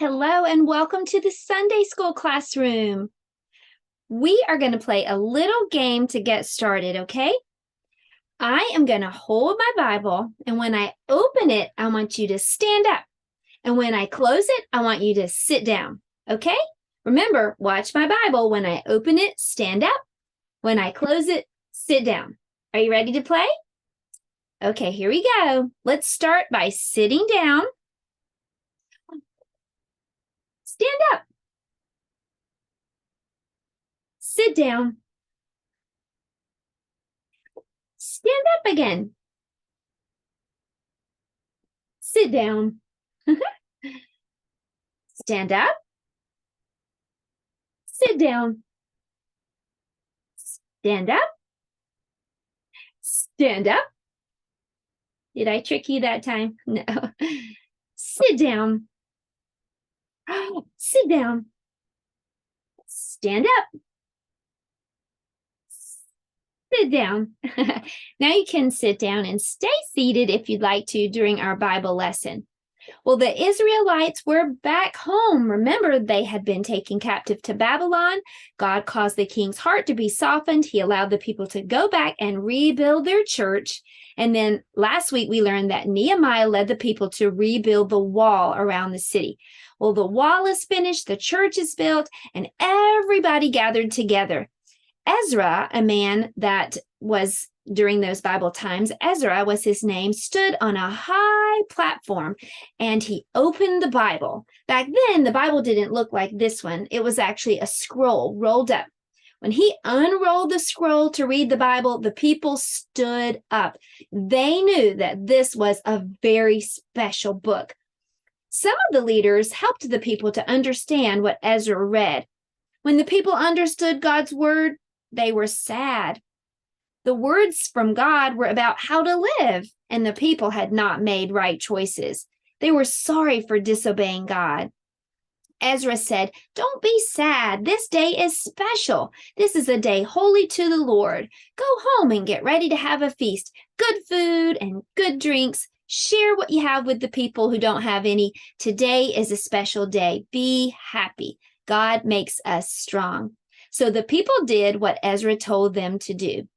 Hello and welcome to the Sunday School classroom. We are going to play a little game to get started, okay? I am going to hold my Bible, and when I open it, I want you to stand up. And when I close it, I want you to sit down, okay? Remember, watch my Bible. When I open it, stand up. When I close it, sit down. Are you ready to play? Okay, here we go. Let's start by sitting down. Stand up. Sit down. Stand up again. Sit down. Stand up. Sit down. Stand up. Stand up. Did I trick you that time? No. Sit down. Sit down. Stand up. Sit down. Now you can sit down and stay seated if you'd like to during our Bible lesson. Well, the Israelites were back home. Remember, they had been taken captive to Babylon. God caused the king's heart to be softened. He allowed the people to go back and rebuild their church. And then last week we learned that Nehemiah led the people to rebuild the wall around the city. Well, the wall is finished, the church is built, and everybody gathered together. Ezra, a man that was during those Bible times, Ezra was his name, stood on a high platform and he opened the Bible. Back then, the Bible didn't look like this one. It was actually a scroll rolled up. When he unrolled the scroll to read the Bible, the people stood up. They knew that this was a very special book. Some of the leaders helped the people to understand what Ezra read. When the people understood God's word, they were sad. The words from God were about how to live, and the people had not made right choices. They were sorry for disobeying God. Ezra said, "Don't be sad. This day is special. This is a day holy to the Lord. Go home and get ready to have a feast. Good food and good drinks. Share what you have with the people who don't have any. Today is a special day. Be happy. God makes us strong." So the people did what Ezra told them to do.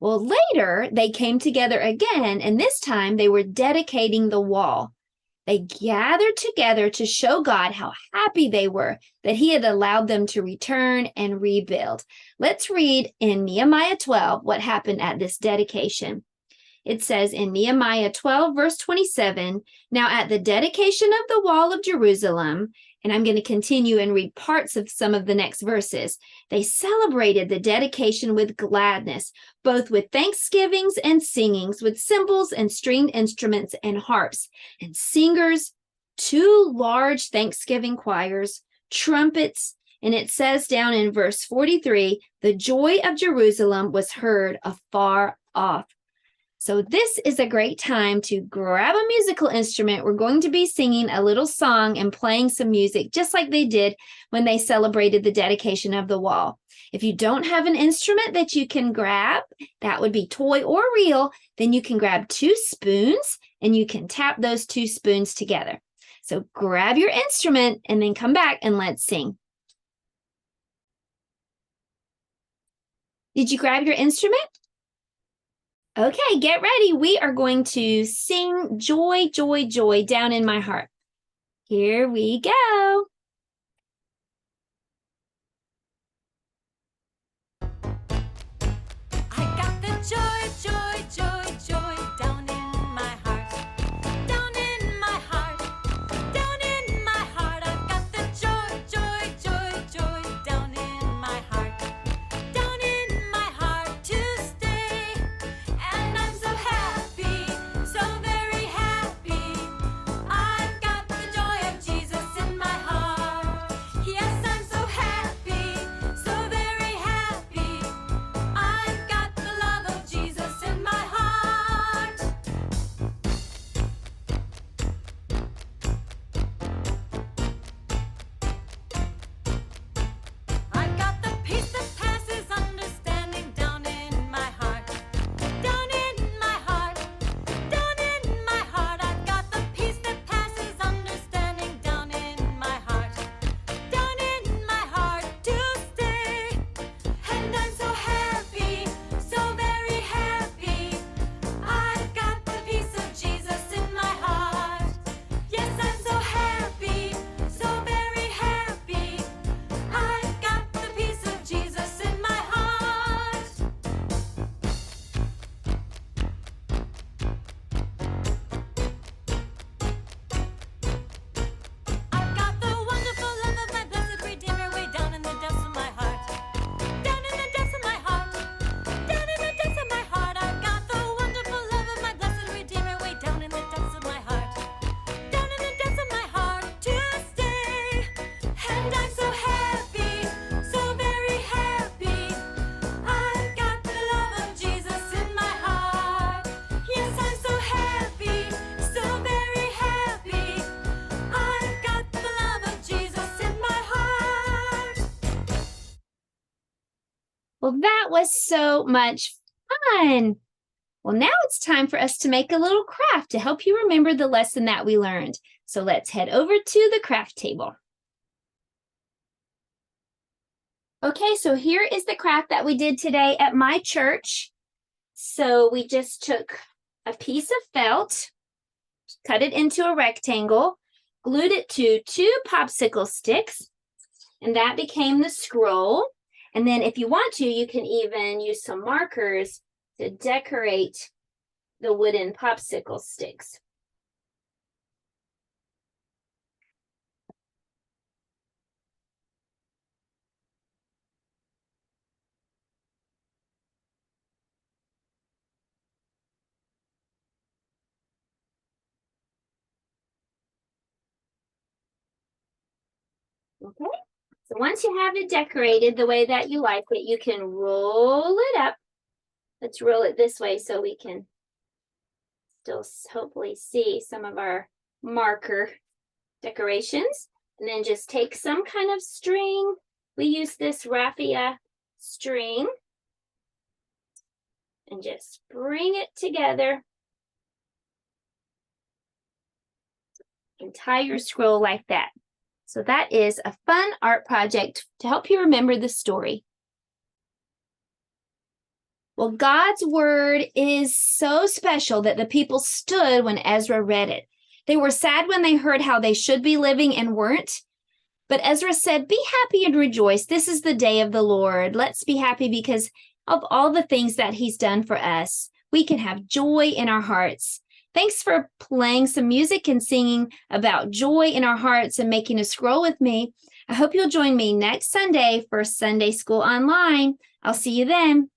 Well, later they came together again, and this time they were dedicating the wall. They gathered together to show God how happy they were that He had allowed them to return and rebuild. Let's read in Nehemiah 12 what happened at this dedication. It says in Nehemiah 12, verse 27, "Now at the dedication of the wall of Jerusalem," and I'm going to continue and read parts of some of the next verses, "they celebrated the dedication with gladness, both with thanksgivings and singings, with cymbals and stringed instruments and harps, and singers, 2 large thanksgiving choirs, trumpets." And it says down in verse 43, "The joy of Jerusalem was heard afar off." So this is a great time to grab a musical instrument. We're going to be singing a little song and playing some music, just like they did when they celebrated the dedication of the wall. If you don't have an instrument that you can grab, that would be toy or real, then you can grab 2 spoons and you can tap those 2 spoons together. So grab your instrument and then come back and let's sing. Did you grab your instrument? Okay, get ready. We are going to sing "Joy, Joy, Joy" down in my heart. Here we go. I got the joy, joy, joy, joy down in my heart. Down in my heart. Down in my heart. I've got the joy, joy, joy, joy down in my heart. Down in my heart to stay. And I'm so happy, so very happy. I've got the joy of Jesus in my heart. Yes, I'm so happy, so very happy. I've got the love of Jesus in my heart. Well, that was so much fun. Well, now it's time for us to make a little craft to help you remember the lesson that we learned. So let's head over to the craft table. Okay, so here is the craft that we did today at my church. So we just took a piece of felt, cut it into a rectangle, glued it to 2 popsicle sticks, and that became the scroll. And then if you want to, you can even use some markers to decorate the wooden popsicle sticks. Okay, so once you have it decorated the way that you like it, you can roll it up. Let's roll it this way so we can still hopefully see some of our marker decorations. And then just take some kind of string. We use this raffia string and just bring it together and tie your scroll like that. So that is a fun art project to help you remember the story. Well, God's word is so special that the people stood when Ezra read it. They were sad when they heard how they should be living and weren't. But Ezra said, "Be happy and rejoice. This is the day of the Lord. Let's be happy because of all the things that he's done for us. We can have joy in our hearts." Thanks for playing some music and singing about joy in our hearts and making a scroll with me. I hope you'll join me next Sunday for Sunday School Online. I'll see you then.